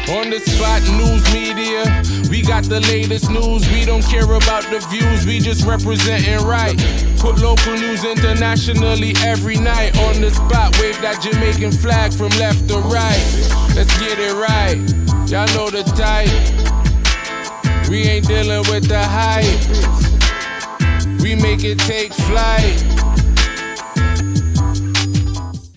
On the spot news media, we got the latest news. We don't care about the views, we just representing right. Put local news internationally every night. On the spot, wave that Jamaican flag from left to right. Let's get it right, y'all know the type. We ain't dealing with the hype, we make it take flight.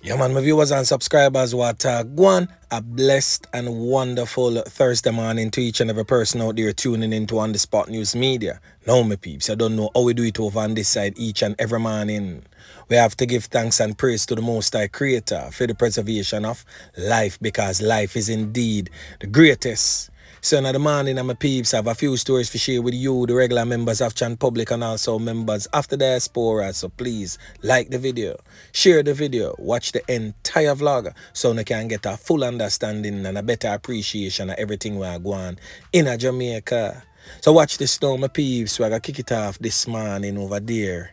Yeah, man, my viewers and subscribers, what go on. A blessed and wonderful Thursday morning to each and every person out there tuning into On The Spot News Media. Now, my peeps, I don't know how we do it over on this side each and every morning. We have to give thanks and praise to the Most High Creator for the preservation of life, because life is indeed the greatest. So in the morning, my peeps, I have a few stories to share with you, the regular members of Chan Public and also members of the diaspora. So please like the video, share the video, watch the entire vlog so you can get a full understanding and a better appreciation of everything we are going in Jamaica. So watch this now, my peeps. We're going to kick it off this morning over there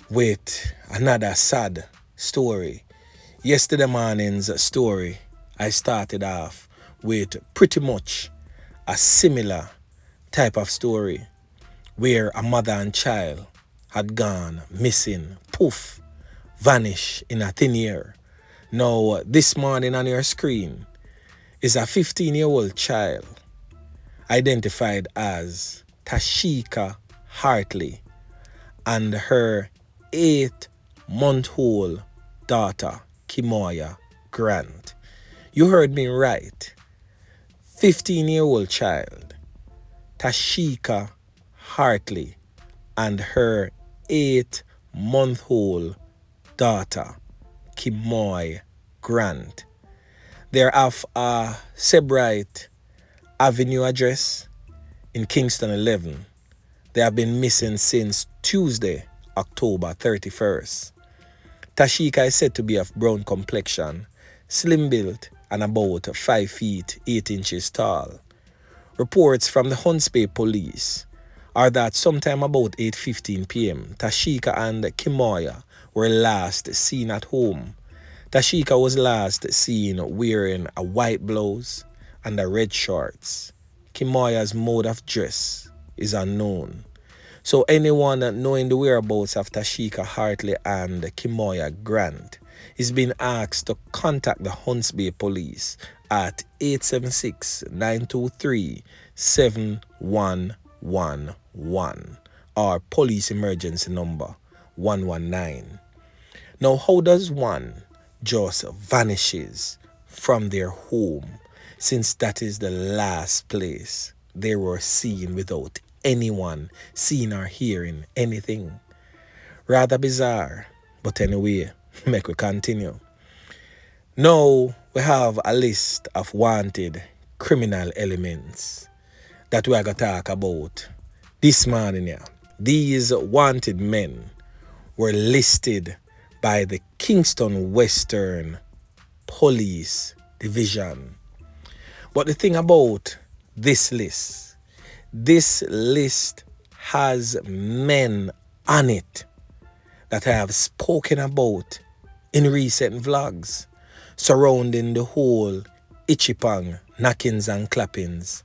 with another sad story. Yesterday morning's story, I started off with pretty much a similar type of story where a mother and child had gone missing, poof, vanished in a thin air. Now, this morning on your screen is a 15-year-old child identified as Tashika Hartley and her 8-month-old daughter, Kimoya Grant. You heard me right. 15-year-old child, Tashika Hartley, and her 8-month-old daughter, Kimoy Grant. They're off a Sebright Avenue address in Kingston 11. They have been missing since Tuesday, October 31st. Tashika is said to be of brown complexion, slim built, and about 5 feet 8 inches tall. Reports from the Hunts Bay police are that sometime about 8:15 p.m., Tashika and Kimoya were last seen at home. Tashika was last seen wearing a white blouse and a red shorts. Kimoya's mode of dress is unknown. So anyone knowing the whereabouts of Tashika Hartley and Kimoya Grant is being asked to contact the Hunts Bay police at 876-923-7111 or police emergency number 119. Now, how does one just vanishes from their home, since that is the last place they were seen without anyone seeing or hearing anything? Rather bizarre, but anyway, make we continue. Now we have a list of wanted criminal elements that we are going to talk about this morning here. These wanted men were listed by the Kingston Western Police Division. But the thing about this list has men on it that I have spoken about in recent vlogs surrounding the whole Ichipang, knockings and clappings,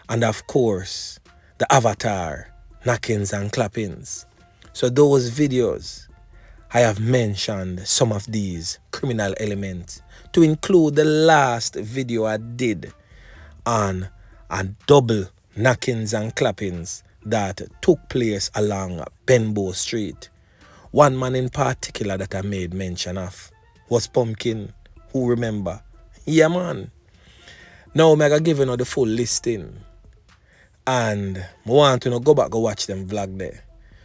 and of course the avatar knockings and clappings. So those videos, I have mentioned some of these criminal elements to include the last video I did on a double knockings and clappings that took place along Benbow Street. One man in particular that I made mention of was Pumkin. Who remember? Yeah, man. Now I'm going to give you the full listing. And I want to go back and watch them vlog there,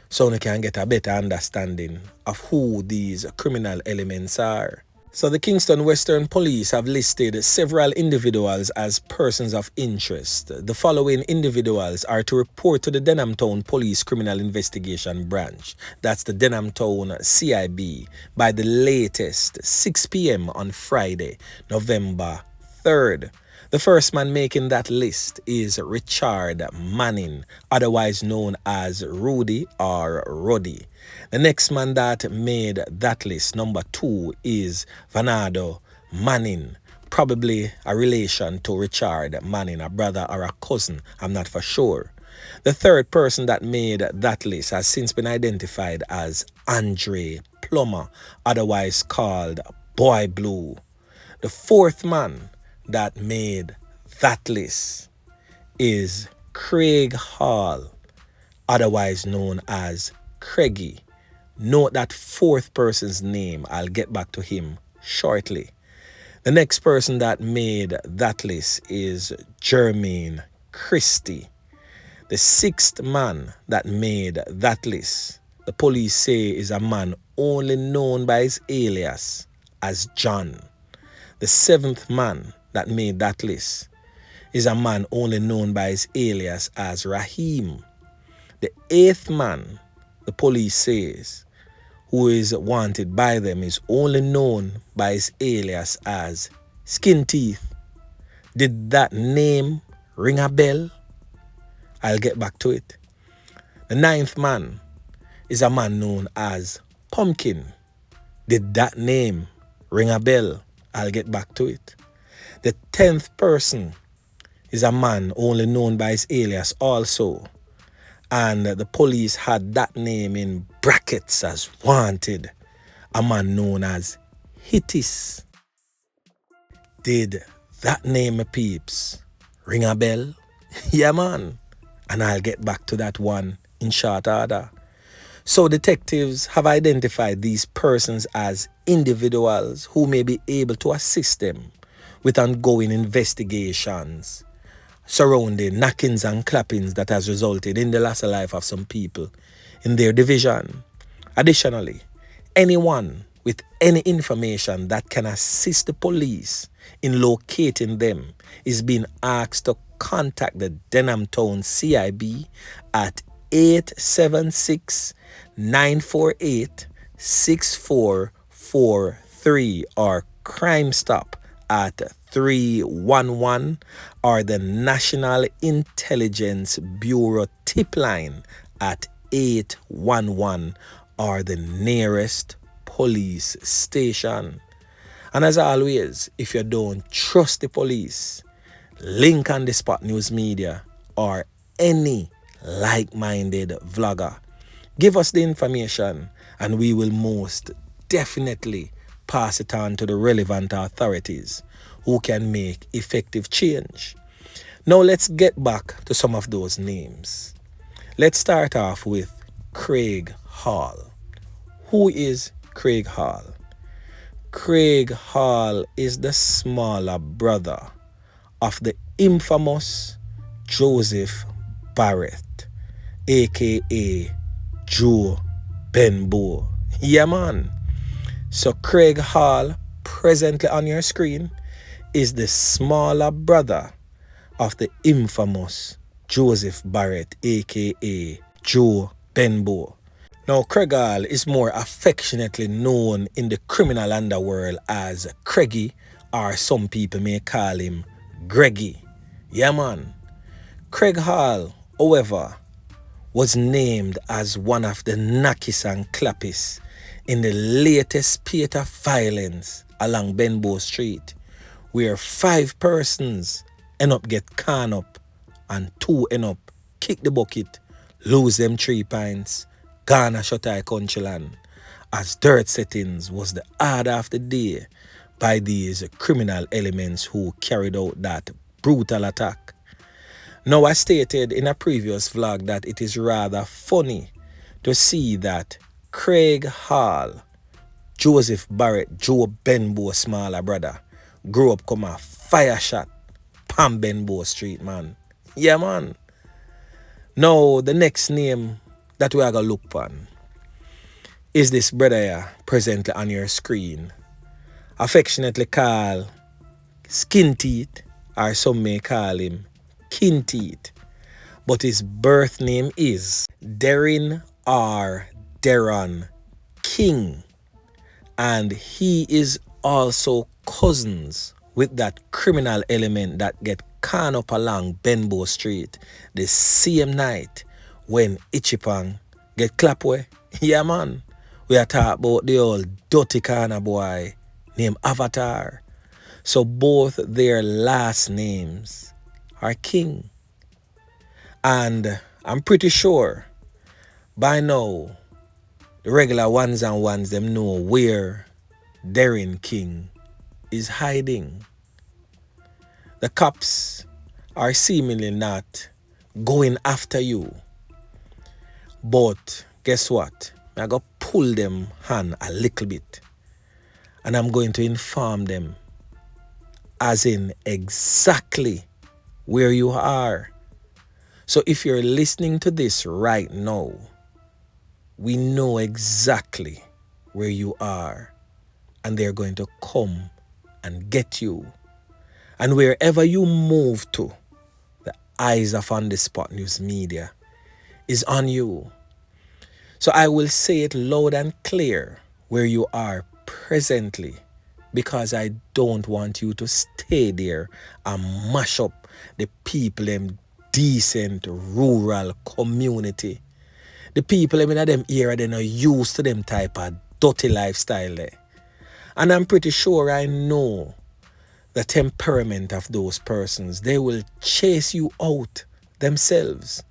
so you can get a better understanding of who these criminal elements are. So the Kingston Western Police have listed several individuals as persons of interest. The following individuals are to report to the Denham Town Police Criminal Investigation Branch, that's the Denham Town CIB, by the latest 6 p.m. on Friday, November 3rd. The first man making that list is Richard Manning, otherwise known as Rudy or Roddy. The next man that made that list, number 2, is Vanado Manning, probably a relation to Richard Manning, a brother or a cousin, I'm not for sure. The third person that made that list has since been identified as Andre Plummer, otherwise called Boy Blue. The fourth man that made that list is Craig Hall, otherwise known as Craigie. Note that fourth person's name. I'll get back to him shortly. The next person that made that list is Jermaine Christie. The sixth man that made that list, the police say, is a man only known by his alias as John. The seventh man that made that list is a man only known by his alias as Raheem. The eighth man, the police says, who is wanted by them, is only known by his alias as Skinteeth. Did that name ring a bell? I'll get back to it. The ninth man is a man known as Pumkin. Did that name ring a bell? I'll get back to it. The 10th person is a man only known by his alias also. And the police had that name in brackets as wanted. A man known as Hittis. Did that name, my peeps, ring a bell? Yeah, man. And I'll get back to that one in short order. So detectives have identified these persons as individuals who may be able to assist them with ongoing investigations surrounding knockings and clappings that has resulted in the loss of life of some people in their division. Additionally, anyone with any information that can assist the police in locating them is being asked to contact the Denham Town CIB at 876-948-6443 or Crime Stop at 311 or the National Intelligence Bureau tip line at 811 or the nearest police station. And as always, if you don't trust the police, link on the Spot News Media or any like-minded vlogger. Give us the information and we will most definitely pass it on to the relevant authorities who can make effective change. Now let's get back to some of those names. Let's start off with Craig Hall. Who is Craig Hall? Craig Hall is the smaller brother of the infamous Joseph Barrett, aka Joe Benbow. Yeah, man. So Craig Hall, presently on your screen, is the smaller brother of the infamous Joseph Barrett, aka Joe Benbow. Now, Craig Hall is more affectionately known in the criminal underworld as Craigie, or some people may call him Craigie. Yeah, man. Craig Hall, however, was named as one of the knackies and clappies in the latest spate of violence along Benbow Street, where 5 persons end up get can up and 2 end up kick the bucket, lose them 3 pints, gone a shut eye country land, as dirt settings was the order of the day by these criminal elements who carried out that brutal attack. Now, I stated in a previous vlog that it is rather funny to see that Craig Hall, Joseph Barrett, Joe Benbow smaller brother, grew up come a fire shot Pam Benbow Street, man. Yeah, man. Now, the next name that we are going to look upon is this brother here, presently on your screen, affectionately called Skinteeth, or some may call him Kinteeth, but his birth name is Darren R. Deron King, and he is also cousins with that criminal element that get can up along Benbow Street the same night when Ichipang get clap way. Yeah, man. We are talking about the old dirty kind of boy named Avatar. So both their last names are King. And I'm pretty sure by now the regular ones and ones them know where Darren King is hiding. The cops are seemingly not going after you. But guess what? I got to pull them hand a little bit. And I'm going to inform them as in exactly where you are. So if you're listening to this right now, we know exactly where you are. And they're going to come and get you. And wherever you move to, the eyes of On The Spot News Media is on you. So I will say it loud and clear where you are presently, because I don't want you to stay there and mash up the people in decent rural community. The people in them area, they're not used to them type of dirty lifestyle there. And I'm pretty sure I know the temperament of those persons. They will chase you out themselves,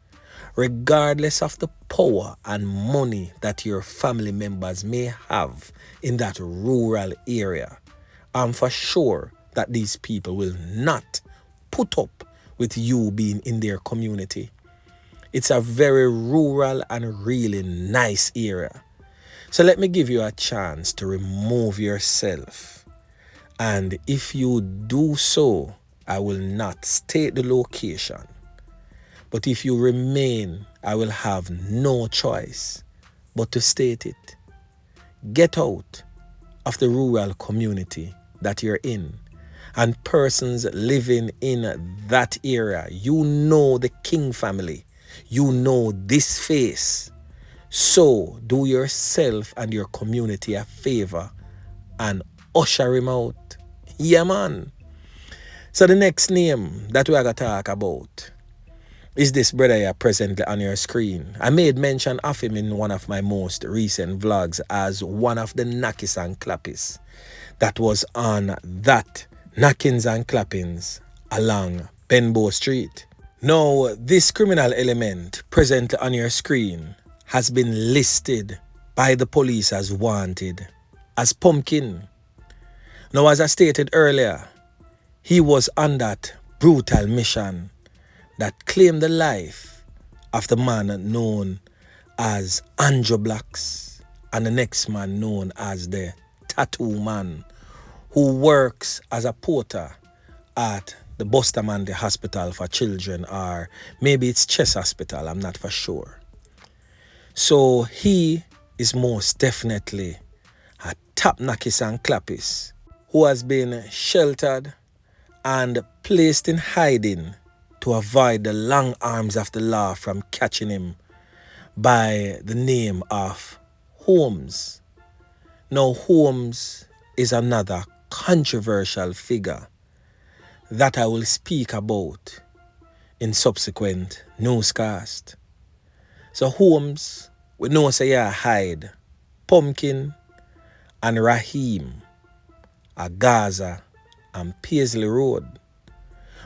regardless of the power and money that your family members may have in that rural area. I'm for sure that these people will not put up with you being in their community. It's a very rural and really nice area. So let me give you a chance to remove yourself. And if you do so, I will not state the location. But if you remain, I will have no choice but to state it. Get out of the rural community that you're in. And persons living in that area, you know the King family. You know this face. So do yourself and your community a favor and usher him out. Yeah, man. So the next name that we're going to talk about is this brother here presently on your screen. I made mention of him in one of my most recent vlogs as one of the Knockis and Clappis that was on that Knockins and Clappings along Benbow Street. Now, this criminal element presently on your screen has been listed by the police as wanted as Pumkin. Now, as I stated earlier, he was on that brutal mission that claimed the life of the man known as Andrew Blacks and the next man known as the Tattoo Man, who works as a porter at the Bustamante Hospital for Children, or maybe it's Chest Hospital, I'm not for sure. So he is most definitely a top Knockis and Clappis who has been sheltered and placed in hiding to avoid the long arms of the law from catching him by the name of Holmes. Now, Holmes is another controversial figure that I will speak about in subsequent newscast. So Holmes, we know say hide Pumkin and Raheem at Gaza and Paisley Road.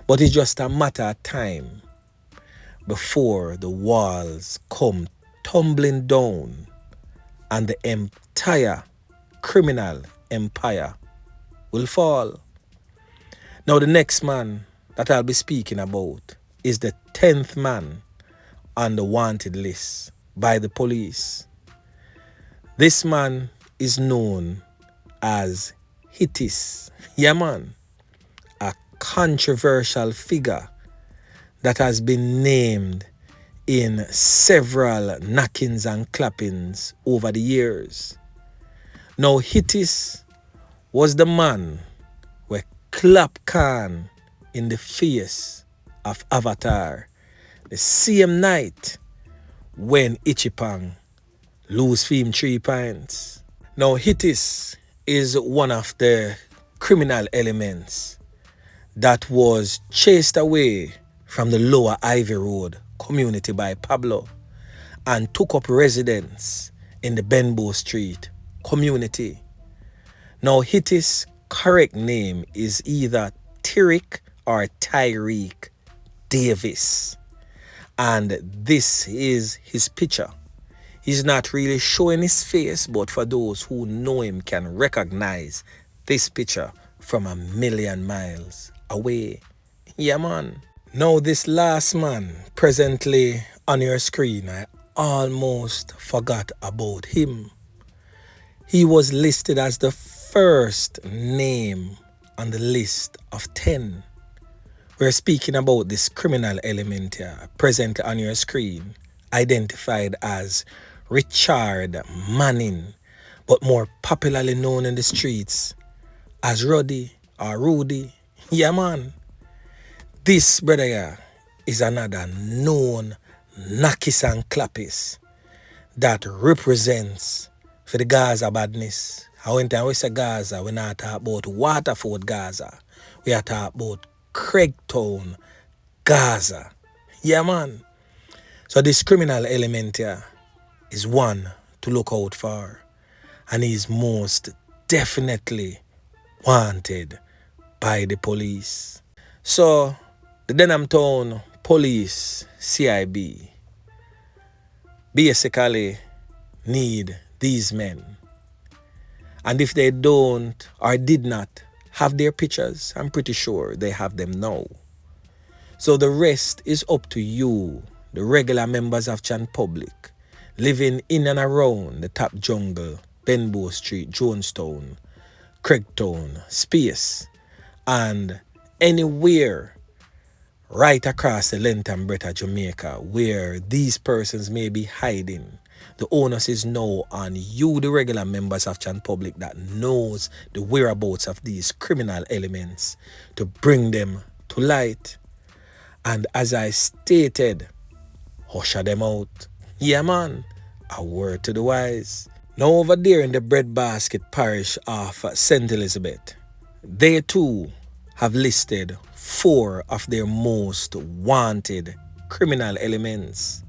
But it's just a matter of time before the walls come tumbling down and the entire criminal empire will fall. Now the next man that I'll be speaking about is the 10th man on the wanted list by the police. This man is known as Hittis. Yeah, man. A controversial figure that has been named in several knockings and clappings over the years. Now, Hittis was the man where clap Khan in the face of Avatar the same night when Ichipang lose him 3 points. Now, Hittis is one of the criminal elements that was chased away from the Lower Ivy Road community by Pablo and took up residence in the Benbow Street community. Now, Hittis correct name is either Tyrick or Tyreek Davis. And this is his picture. He's not really showing his face, but for those who know him can recognize this picture from a million miles away. Yeah, man. Now this last man presently on your screen, I almost forgot about him. He was listed as the first name on the list of 10. We're speaking about this criminal element here, present on your screen, identified as Richard Manning, but more popularly known in the streets as Ruddy or Rudy. Yeah, man. This brother here is another known Nakis and Clappis that represents for the Gaza badness. When we say Gaza, we're not talking about Waterford, Gaza. We are talking about Craigtown, Gaza. Yeah, man. So this criminal element here is one to look out for. And he's most definitely wanted by the police. So the Denham Town Police, CIB, basically need these men. And if they don't or did not have their pictures, I'm pretty sure they have them now. So the rest is up to you, the regular members of Chan Public, living in and around the Top Jungle, Benbow Street, Jonestown, Craigtown, Space, and anywhere right across the length and breadth of Jamaica where these persons may be hiding. The onus is now on you, the regular members of Chan Public that knows the whereabouts of these criminal elements, to bring them to light. And as I stated, usher them out. Yeah, man, a word to the wise. Now over there in the breadbasket parish of St. Elizabeth, they too have listed 4 of their most wanted criminal elements.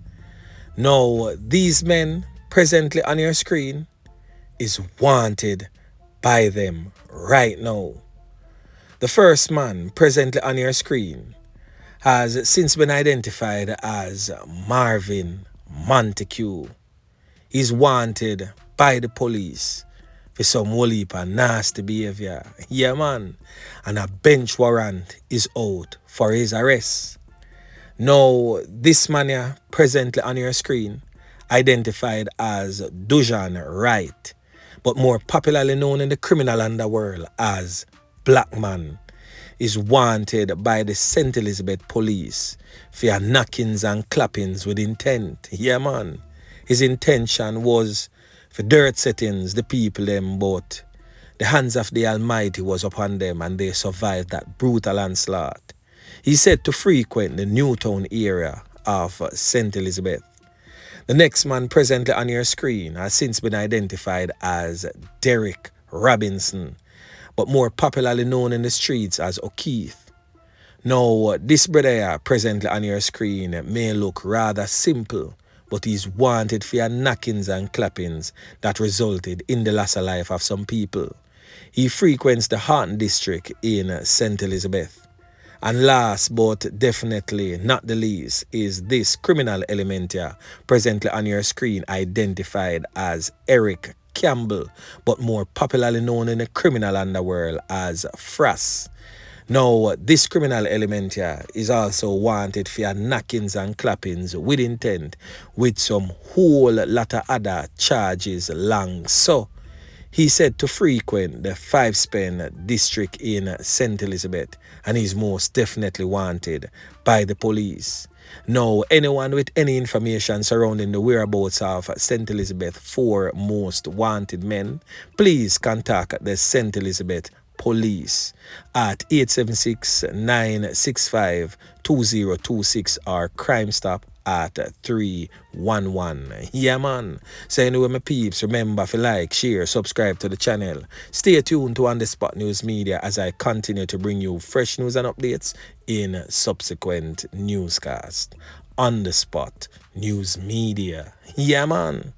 Now, these men presently on your screen is wanted by them right now. The first man presently on your screen has since been identified as Marvin Montague. He's wanted by the police for some whole heap of nasty behavior. Yeah, man. And a bench warrant is out for his arrest. Now, this man here, presently on your screen, identified as Dujan Wright, but more popularly known in the criminal underworld as Black Man, is wanted by the St. Elizabeth police for knockings and clappings with intent. Yeah, man. His intention was for dirt settings the people them, but the hands of the Almighty was upon them and they survived that brutal onslaught. He said to frequent the Newtown area of St. Elizabeth. The next man presently on your screen has since been identified as Derek Robinson, but more popularly known in the streets as O'Keefe. Now, this brother here presently on your screen may look rather simple, but he's wanted for knockings and clappings that resulted in the loss of life of some people. He frequents the Horton district in St. Elizabeth. And last but definitely not the least is this criminal element here, presently on your screen, identified as Eric Campbell, but more popularly known in the criminal underworld as Frass. Now, this criminal element here is also wanted for knockings and clappings with intent, with some whole lot of other charges long. So, he said to frequent the 5-Spen district in St. Elizabeth, and he's most definitely wanted by the police. Now, anyone with any information surrounding the whereabouts of St. Elizabeth 4 most wanted men, please contact the St. Elizabeth Police at 876-965-2026 or Crime Stop at 311. Yeah, man. So anyway, my peeps, remember to like, share, subscribe to the channel. Stay tuned to On The Spot News Media as I continue to bring you fresh news and updates in subsequent newscasts. On The Spot News Media. Yeah, man.